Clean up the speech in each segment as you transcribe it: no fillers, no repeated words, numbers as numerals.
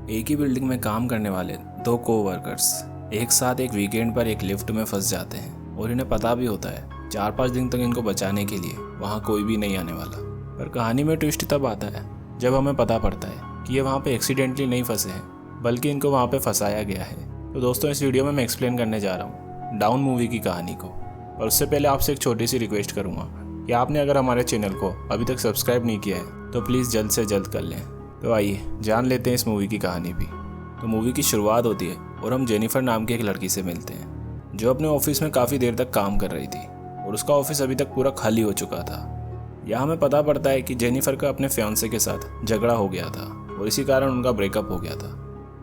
एक ही बिल्डिंग में काम करने वाले दो कोवर्कर्स एक साथ एक वीकेंड पर एक लिफ्ट में फंस जाते हैं और इन्हें पता भी होता है 4-5 दिन तक इनको बचाने के लिए वहाँ कोई भी नहीं आने वाला। पर कहानी में ट्विस्ट तब आता है जब हमें पता पड़ता है कि ये वहाँ पे एक्सीडेंटली नहीं फंसे हैं बल्कि इनको वहाँ पे फंसाया गया है। तो दोस्तों इस वीडियो में मैं एक्सप्लेन करने जा रहा हूँ डाउन मूवी की कहानी को। और उससे पहले आपसे एक छोटी सी रिक्वेस्ट करूँगा कि आपने अगर हमारे चैनल को अभी तक सब्सक्राइब नहीं किया है तो प्लीज़ जल्द से जल्द कर लें। तो आइए जान लेते हैं इस मूवी की कहानी भी। तो मूवी की शुरुआत होती है और हम जेनिफर नाम की एक लड़की से मिलते हैं जो अपने ऑफिस में काफ़ी देर तक काम कर रही थी और उसका ऑफिस अभी तक पूरा खाली हो चुका था। यहाँ हमें पता पड़ता है कि जेनिफर का अपने फियांसे के साथ झगड़ा हो गया था और इसी कारण उनका ब्रेकअप हो गया था।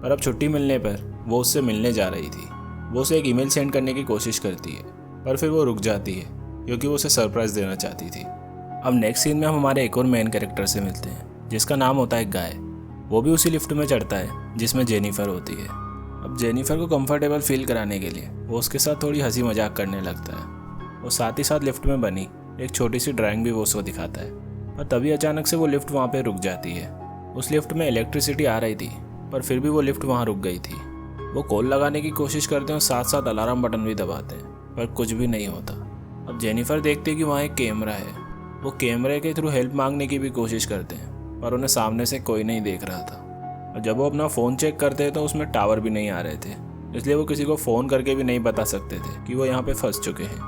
पर अब छुट्टी मिलने पर वो उससे मिलने जा रही थी। वो उसे एक ईमेल सेंड करने की कोशिश करती है पर फिर वो रुक जाती है क्योंकि वो उसे सरप्राइज़ देना चाहती थी। अब नेक्स्ट सीन में हम हमारे एक और मेन कैरेक्टर से मिलते हैं जिसका नाम होता है गाय। वो भी उसी लिफ्ट में चढ़ता है जिसमें जेनिफर होती है। अब जेनिफर को कंफर्टेबल फील कराने के लिए वो उसके साथ थोड़ी हंसी मजाक करने लगता है और साथ ही साथ लिफ्ट में बनी एक छोटी सी ड्राइंग भी वो उसको दिखाता है। और तभी अचानक से वो लिफ्ट वहाँ पे रुक जाती है। उस लिफ्ट में इलेक्ट्रिसिटी आ रही थी पर फिर भी वो लिफ्ट वहाँ रुक गई थी। वो कॉल लगाने की कोशिश करते हैं और साथ साथ अलार्म बटन भी दबाते हैं पर कुछ भी नहीं होता। अब जेनिफर देखती है कि वहाँ एक कैमरा है। वो कैमरे के थ्रू हेल्प मांगने की भी कोशिश करते हैं पर उन्हें सामने से कोई नहीं देख रहा था। और जब वो अपना फ़ोन चेक करते हैं तो उसमें टावर भी नहीं आ रहे थे, इसलिए वो किसी को फ़ोन करके भी नहीं बता सकते थे कि वो यहाँ पे फंस चुके हैं।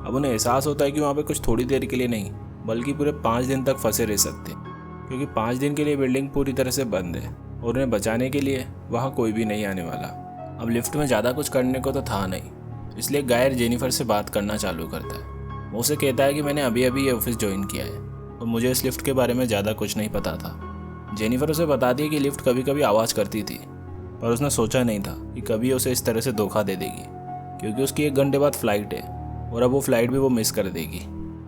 अब उन्हें एहसास होता है कि वहाँ पे कुछ थोड़ी देर के लिए नहीं बल्कि पूरे 5 दिन तक फंसे रह सकते हैं क्योंकि 5 दिन के लिए बिल्डिंग पूरी तरह से बंद है और उन्हें बचाने के लिए वहाँ कोई भी नहीं आने वाला। अब लिफ्ट में ज़्यादा कुछ करने को तो था नहीं, इसलिए गायर जेनिफर से बात करना चालू करता है। वो उसे कहता है कि मैंने अभी अभी ये ऑफिस ज्वाइन किया है और मुझे इस लिफ्ट के बारे में ज़्यादा कुछ नहीं पता था। जेनिफर उसे बताती है कि लिफ्ट कभी कभी आवाज़ करती थी पर उसने सोचा नहीं था कि कभी उसे इस तरह से धोखा दे देगी क्योंकि उसकी 1 घंटे बाद फ्लाइट है और अब वो फ्लाइट भी वो मिस कर देगी।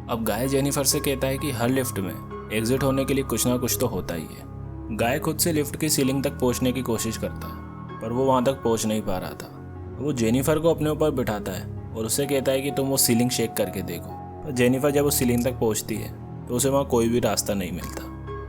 अब गाय जेनिफर से कहता है कि हर लिफ्ट में एग्जिट होने के लिए कुछ ना कुछ तो होता ही है। गाय खुद से लिफ्ट की सीलिंग तक पहुंचने की कोशिश करता है पर वो वहां तक पहुंच नहीं पा रहा था। वो जेनिफर को अपने ऊपर बिठाता है और उससे कहता है कि तुम वो सीलिंग शेक करके देखो। पर जेनिफर जब उस सीलिंग तक पहुँचती है तो उसे वहाँ कोई भी रास्ता नहीं मिलता।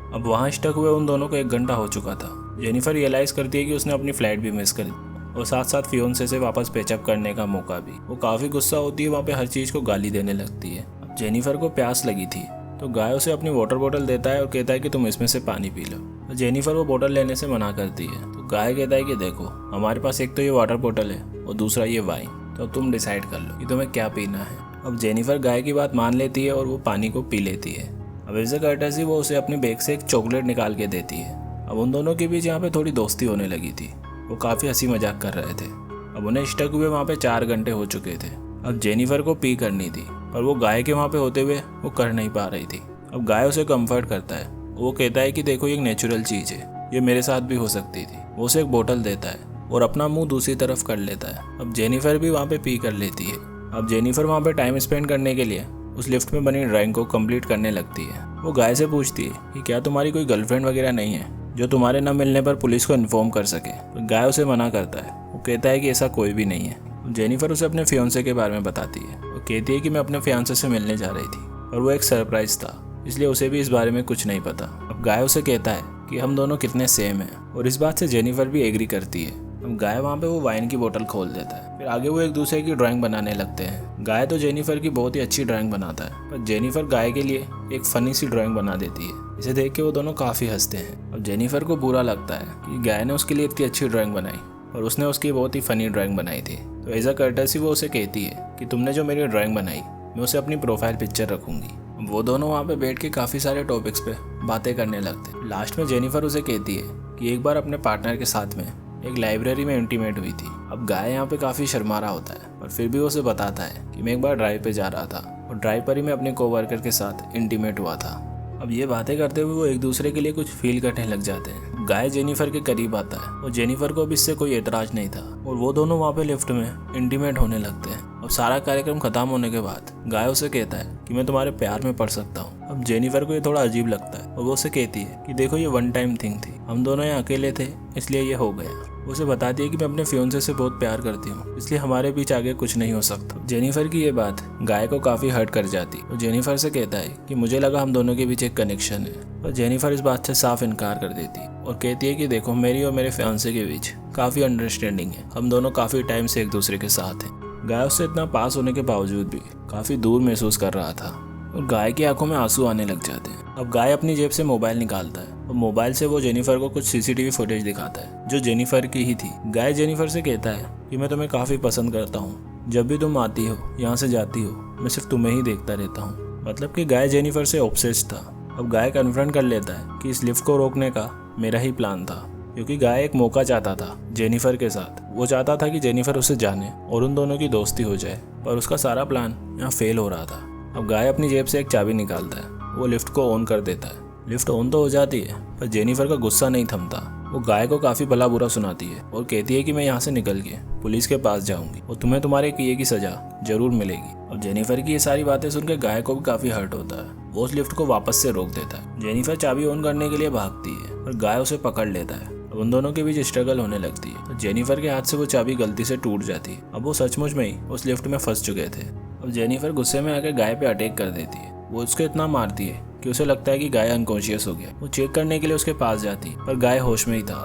अब वहाँ स्टक हुए उन दोनों को 1 घंटा हो चुका था। जेनिफर रियलाइज़ करती है कि उसने अपनी फ्लाइट भी मिस कर दी और साथ साथ फियोंसे से वापस पैचअप करने का मौका भी। वो काफ़ी गुस्सा होती है, वहाँ पे हर चीज़ को गाली देने लगती है। अब जेनिफर को प्यास लगी थी तो गाय उसे अपनी वाटर बोतल देता है और कहता है कि तुम इसमें से पानी पी लो। तो जेनिफर वो बोतल लेने से मना करती है। तो गाय कहता है कि देखो हमारे पास एक तो ये वाटर बोतल है और दूसरा ये वाइन, तो तुम डिसाइड कर लो कि तुम्हें क्या पीना है। अब जेनिफर गाय की बात मान लेती है और वो पानी को पी लेती है। अब एज अ कर्टसी वो उसे अपने बैग से एक चॉकलेट निकाल के देती है। अब उन दोनों के बीच यहाँ पे थोड़ी दोस्ती होने लगी थी। वो काफ़ी हंसी मजाक कर रहे थे। अब उन्हें स्टक हुए वहाँ पे 4 घंटे हो चुके थे। अब जेनिफर को पी करनी थी पर वो गाय के वहाँ पे होते हुए वो कर नहीं पा रही थी। अब गाय उसे कंफर्ट करता है। वो कहता है कि देखो ये एक नेचुरल चीज़ है, ये मेरे साथ भी हो सकती थी। वो उसे एक बोतल देता है और अपना मुँह दूसरी तरफ कर लेता है। अब जेनिफर भी वहाँ पे पी कर लेती है। अब जेनिफर वहाँ पे टाइम स्पेंड करने के लिए उस लिफ्ट में बनी ड्राइंग को कंप्लीट करने लगती है। वो गाय से पूछती है कि क्या तुम्हारी कोई गर्लफ्रेंड वगैरह नहीं है जो तुम्हारे न मिलने पर पुलिस को इन्फॉर्म कर सके। तो गाय उसे मना करता है। वो कहता है कि ऐसा कोई भी नहीं है। जेनिफर उसे अपने फियांसे के बारे में बताती है। वो कहती है कि मैं अपने फियांसे से मिलने जा रही थी और वो एक सरप्राइज था, इसलिए उसे भी इस बारे में कुछ नहीं पता। अब गाय उसे कहता है कि हम दोनों कितने सेम हैं और इस बात से जेनिफर भी एग्री करती है। अब गाय वहाँ पे वो वाइन की बोतल खोल देता है। फिर आगे वो एक दूसरे की ड्राइंग बनाने लगते हैं। गाय तो जेनिफर की बहुत ही अच्छी ड्राइंग बनाता है पर जेनिफर गाय के लिए एक फनी सी ड्राइंग बना देती है। इसे देख के वो दोनों काफ़ी हंसते हैं। अब जेनिफर को बुरा लगता है कि गाय ने उसके लिए इतनी अच्छी ड्राइंग बनाई और उसने उसकी बहुत ही फनी ड्राइंग बनाई थी। तो एज अ कर्टसी वो उसे कहती है कि तुमने जो मेरी ड्राइंग बनाई मैं उसे अपनी प्रोफाइल पिक्चर रखूँगी। वो दोनों वहाँ पे बैठ के काफ़ी सारे टॉपिक्स पे बातें करने लगते हैं। लास्ट में जेनिफर उसे कहती है कि एक बार अपने पार्टनर के साथ में एक लाइब्रेरी में इंटीमेट हुई थी। अब गाय यहाँ पे काफ़ी शर्मा रहा होता है पर फिर भी वो उसे बताता है कि मैं एक बार ड्राइव पे जा रहा था और ड्राइव पर ही मैं अपने कोवर्कर के साथ इंटीमेट हुआ था। अब ये बातें करते हुए वो एक दूसरे के लिए कुछ फील करने लग जाते हैं। गाय जेनिफर के करीब आता है और जेनिफर को भी इससे कोई एतराज नहीं था और वो दोनों वहाँ पे लिफ्ट में इंटीमेट होने लगते हैं। अब सारा कार्यक्रम खत्म होने के बाद गाय उसे कहता है कि मैं तुम्हारे प्यार में पड़ सकता हूँ। अब जेनिफर को ये थोड़ा अजीब लगता है और वो उसे कहती है कि देखो ये 1 टाइम थिंग थी हम दोनों यहाँ अकेले थे इसलिए ये हो गया। उसे बताती है कि मैं अपने फियोंसे से बहुत प्यार करती हूँ, इसलिए हमारे बीच आगे कुछ नहीं हो सकता। जेनिफर की ये बात गाय को काफी हर्ट कर जाती। वो जेनिफर से कहता है कि मुझे लगा हम दोनों के बीच एक कनेक्शन है, पर जेनिफर इस बात से साफ इनकार कर देती और कहती है कि देखो मेरी और मेरे फियोंसे के बीच काफी अंडरस्टैंडिंग है, हम दोनों काफी टाइम से एक दूसरे के साथ हैं। गाय उससे इतना पास होने के बावजूद भी काफी दूर महसूस कर रहा था और गाय की आंखों में आंसू आने लग जाते हैं। अब गाय अपनी जेब से मोबाइल निकालता है और मोबाइल से वो जेनिफर को कुछ सीसीटीवी फुटेज दिखाता है जो जेनिफर की ही थी। गाय जेनिफर से कहता है कि मैं तुम्हें काफी पसंद करता हूँ, जब भी तुम आती हो यहाँ से जाती हो मैं सिर्फ तुम्हें ही देखता रहता हूँ। मतलब कि गाय जेनिफर से ऑब्सेस्ड था। अब गाय कन्फ्रंट कर लेता है कि इस लिफ्ट को रोकने का मेरा ही प्लान था, क्योंकि गाय एक मौका चाहता था जेनिफर के साथ। वो चाहता था कि जेनिफर उसे जाने और उन दोनों की दोस्ती हो जाए, पर उसका सारा प्लान यहाँ फेल हो रहा था। अब गाय अपनी जेब से एक चाबी निकालता है, वो लिफ्ट को ऑन कर देता है। लिफ्ट ऑन तो हो जाती है पर जेनिफर का गुस्सा नहीं थमता। वो गाय को काफी भला बुरा सुनाती है और कहती है कि मैं यहाँ से निकल के पुलिस के पास जाऊंगी और तुम्हें तुम्हारे किए की सजा जरूर मिलेगी। और जेनिफर की ये सारी बातें सुनकर गाय को भी काफी हर्ट होता है। वो उस लिफ्ट को वापस से रोक देता है। जेनिफर चाबी ऑन करने के लिए भागती है और गाय उसे पकड़ लेता है। अब उन दोनों के बीच स्ट्रगल होने लगती है तो जेनिफर के हाथ से वो चाबी गलती से टूट जाती है। अब वो सचमुच में ही उस लिफ्ट में फंस चुके थे। अब जेनिफर गुस्से में आकर गाय पे अटैक कर देती है। वो उसको इतना मारती है कि उसे लगता है कि गाय अनकॉन्शियस हो गया। वो चेक करने के लिए उसके पास जाती पर गाय होश में ही था।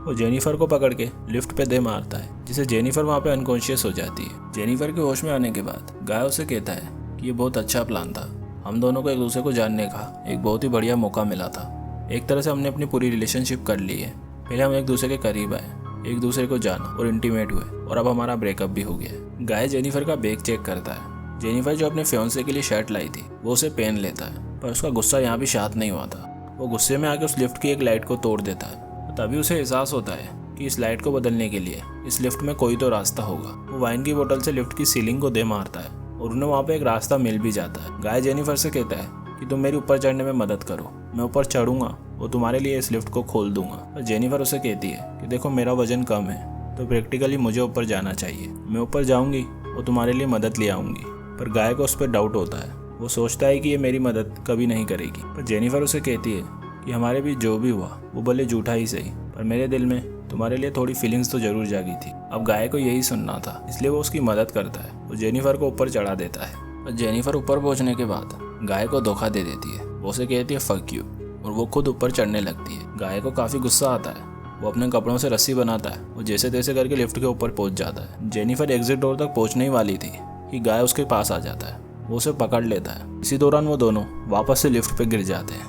वो जेनिफर को पकड़ के लिफ्ट पे दे मारता है, जिससे जेनिफर वहाँ पे अनकॉन्शियस हो जाती है। जेनिफर के होश में आने के बाद गाय उसे कहता है कि ये बहुत अच्छा प्लान था, हम दोनों को एक दूसरे को जानने का एक बहुत ही बढ़िया मौका मिला था। एक तरह से हमने अपनी पूरी रिलेशनशिप कर ली है। पहले हम एक दूसरे के करीब आए, एक दूसरे को जाना और इंटीमेट हुए और अब हमारा ब्रेकअप भी हो गया। गाय जेनिफर का बैग चेक करता है। जेनिफर जो अपने फियोंसे के लिए शर्ट लाई थी वो उसे पहन लेता है, पर उसका गुस्सा यहाँ भी शांत नहीं हुआ था। वो गुस्से में आके उस लिफ्ट की एक लाइट को तोड़ देता है। तभी उसे एहसास होता है कि इस लाइट को बदलने के लिए इस लिफ्ट में कोई तो रास्ता होगा। वो वाइन की बोतल से लिफ्ट की सीलिंग को दे मारता है और उन्हें वहाँ पे एक रास्ता मिल भी जाता है। गाय जेनिफर से कहता है कि तुम मेरी ऊपर चढ़ने में मदद करो, मैं ऊपर चढ़ूंगा और तुम्हारे लिए इस लिफ्ट को खोल दूंगा। और जेनिफर उसे कहती है कि देखो मेरा वजन कम है तो प्रैक्टिकली मुझे ऊपर जाना चाहिए, मैं ऊपर जाऊंगी और तुम्हारे लिए मदद ले आऊंगी। पर गाय को उस पर डाउट होता है। वो सोचता है कि ये मेरी मदद कभी नहीं करेगी। पर जेनिफर उसे कहती है कि हमारे बीच जो भी हुआ वो भले झूठा ही सही, पर मेरे दिल में तुम्हारे लिए थोड़ी फीलिंग्स तो जरूर जागी थी। अब गाय को यही सुनना था, इसलिए वो उसकी मदद करता है। वो जेनिफर को ऊपर चढ़ा देता है। और जेनिफर ऊपर पहुंचने के बाद गाय को धोखा दे देती है। वो उसे कहती है फक यू और वो खुद ऊपर चढ़ने लगती है। गाय को काफी गुस्सा आता है। वो अपने कपड़ों से रस्सी बनाता है। वो जैसे तैसे करके लिफ्ट के ऊपर पहुंच जाता है। जेनिफर एग्जिट डोर तक पहुंचने ही वाली थी कि गाय उसके पास आ जाता है। वो उसे पकड़ लेता है। इसी दौरान वो दोनों वापस से लिफ्ट पे गिर जाते हैं।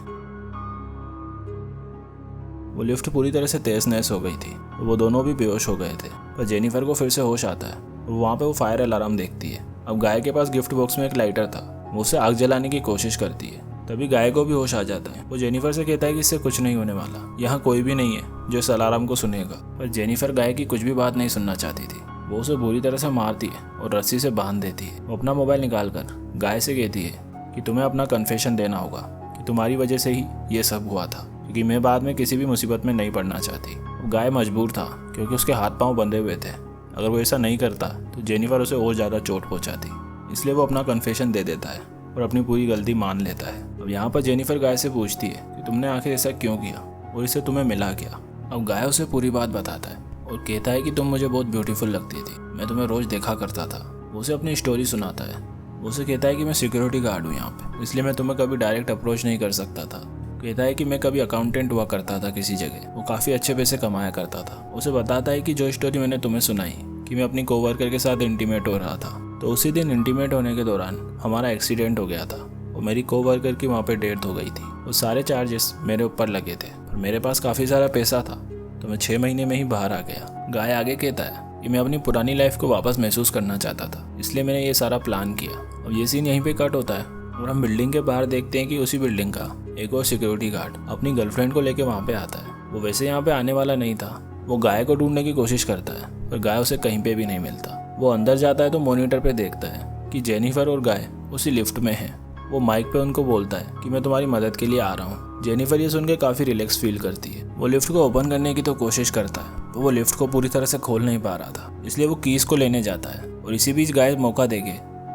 वो लिफ्ट पूरी तरह से तहस नहस हो गई थी। वो दोनों भी बेहोश हो गए थे। पर जेनिफर को फिर से होश आता है और वहाँ पे वो फायर अलार्म देखती है। अब गाय के पास गिफ्ट बॉक्स में एक लाइटर था। वो उसे आग जलाने की कोशिश करती है। तभी गाय को भी होश आ जाता है। वो जेनिफर से कहता है कि इससे कुछ नहीं होने वाला, यहाँ कोई भी नहीं है जो इस अलार्म को सुनेगा। पर जेनिफर गाय की कुछ भी बात नहीं सुनना चाहती थी। वो उसे बुरी तरह से मारती है और रस्सी से बांध देती है। वो अपना मोबाइल निकालकर गाय से कहती है कि तुम्हें अपना कन्फेशन देना होगा कि तुम्हारी वजह से ही ये सब हुआ था, क्योंकि मैं बाद में किसी भी मुसीबत में नहीं पड़ना चाहती। गाय मजबूर था क्योंकि उसके हाथ पांव बंधे हुए थे। अगर वो ऐसा नहीं करता तो जेनिफर उसे और ज़्यादा चोट पहुंचाती। इसलिए वो अपना कन्फेशन दे देता है और अपनी पूरी गलती मान लेता है। अब यहाँ पर जेनिफर गाय से पूछती है कि तुमने आखिर ऐसा क्यों किया और इससे तुम्हें मिला क्या। अब गाय उसे पूरी बात बताता है और कहता है कि तुम मुझे बहुत ब्यूटीफुल लगती थी, मैं तुम्हें रोज देखा करता था। वो उसे अपनी स्टोरी सुनाता है। वो उसे कहता है कि मैं सिक्योरिटी गार्ड हूँ यहाँ पे, इसलिए मैं तुम्हें कभी डायरेक्ट अप्रोच नहीं कर सकता था। कहता है कि मैं कभी अकाउंटेंट हुआ करता था किसी जगह, वो काफ़ी अच्छे पैसे कमाया करता था। उसे बताता है कि जो स्टोरी मैंने तुम्हें सुनाई कि मैं अपनी कोवर्कर के साथ इंटीमेट हो रहा था, तो उसी दिन इंटीमेट होने के दौरान हमारा एक्सीडेंट हो गया था और मेरी कोवर्कर की वहाँ पे डेथ हो गई थी। वो सारे चार्जेस मेरे ऊपर लगे थे और मेरे पास काफ़ी सारा पैसा था, तो मैं 6 महीने में ही बाहर आ गया। गाय आगे कहता है कि मैं अपनी पुरानी लाइफ को वापस महसूस करना चाहता था, इसलिए मैंने ये सारा प्लान किया। अब ये सीन यहीं पे कट होता है और हम बिल्डिंग के बाहर देखते हैं कि उसी बिल्डिंग का एक और सिक्योरिटी गार्ड अपनी गर्लफ्रेंड को लेकर वहाँ पे आता है। वो वैसे यहाँ पे आने वाला नहीं था। वो गाय को ढूंढने की कोशिश करता है पर गाय उसे कहीं पे भी नहीं मिलता। वो अंदर जाता है तो मॉनिटर पे देखता है कि जेनिफर और गाय उसी लिफ्ट में है। वो माइक पे उनको बोलता है कि मैं तुम्हारी मदद के लिए आ रहा हूँ। जेनिफर ये सुन के काफ़ी रिलैक्स फील करती है। वो लिफ्ट को ओपन करने की तो कोशिश करता है तो वो लिफ्ट को पूरी तरह से खोल नहीं पा रहा था, इसलिए वो कीज को लेने जाता है और इसी बीच गाय मौका देके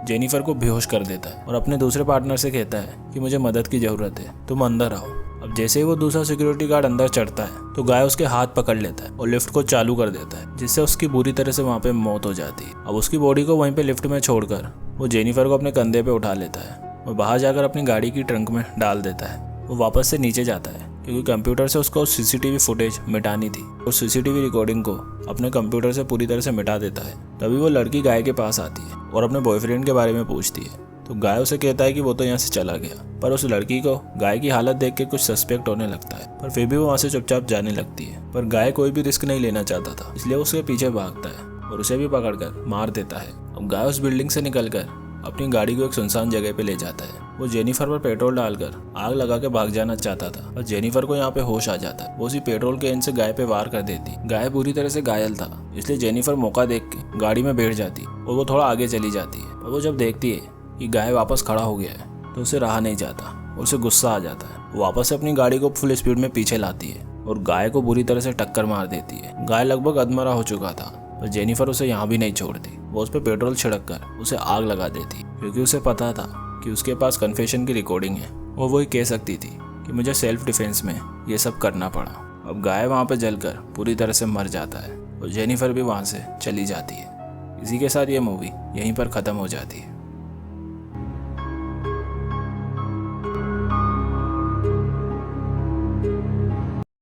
जेनिफर को बेहोश कर देता है और अपने दूसरे पार्टनर से कहता है कि मुझे मदद की ज़रूरत है, तुम अंदर आओ। अब जैसे ही वो दूसरा सिक्योरिटी गार्ड अंदर चढ़ता है तो गाय उसके हाथ पकड़ लेता है और लिफ्ट को चालू कर देता है, जिससे उसकी बुरी तरह से वहाँ पे मौत हो जाती है। अब उसकी बॉडी को वहीं पे लिफ्ट में छोड़कर वो जेनिफर को अपने कंधे पे उठा लेता है और बाहर जाकर अपनी गाड़ी की ट्रंक में डाल देता है। वो वापस से नीचे जाता है क्योंकि कंप्यूटर से उसको सीसीटीवी फुटेज मिटानी थी और सीसीटीवी रिकॉर्डिंग को अपने कंप्यूटर से पूरी तरह से मिटा देता है। तभी वो लड़की गाय के पास आती है और अपने बॉयफ्रेंड के बारे में पूछती है, तो गाय उसे कहता है कि वो तो यहाँ से चला गया। पर उस लड़की को गाय की हालत देख के कुछ सस्पेक्ट होने लगता है, पर फिर भी वो वहाँ से चुपचाप जाने लगती है। पर गाय कोई भी रिस्क नहीं लेना चाहता था, इसलिए उसके पीछे भागता है और उसे भी पकड़कर मार देता है। अब गाय उस बिल्डिंग से निकलकर अपनी गाड़ी को एक सुनसान जगह पे ले जाता है। वो जेनिफर पर पेट्रोल डालकर आग लगा के भाग जाना चाहता था और जेनिफर को यहाँ पे होश आ जाता है। वो उसी पेट्रोल कैन से गाय पे वार कर देती। गाय पूरी तरह से घायल था, इसलिए जेनिफर मौका देख के गाड़ी में बैठ जाती और वो थोड़ा आगे चली जाती है। और वो जब देखती है कि गाय वापस खड़ा हो गया है तो उसे रहा नहीं जाता और उसे गुस्सा आ जाता है। वो वापस से अपनी गाड़ी को फुल स्पीड में पीछे लाती है और गाय को बुरी तरह से टक्कर मार देती है। गाय लगभग अधमरा हो चुका था, पर जेनिफर उसे यहाँ भी नहीं छोड़ती। वो उस पर पेट्रोल छिड़क कर उसे आग लगा देती क्योंकि उसे पता था कि उसके पास कन्फेशन की रिकॉर्डिंग है और वो ही कह सकती थी कि मुझे सेल्फ डिफेंस में ये सब करना पड़ा। अब गाय वहाँ पे जलकर पूरी तरह से मर जाता है और जेनिफर भी वहाँ से चली जाती है। इसी के साथ ये मूवी यहीं पर ख़त्म हो जाती है।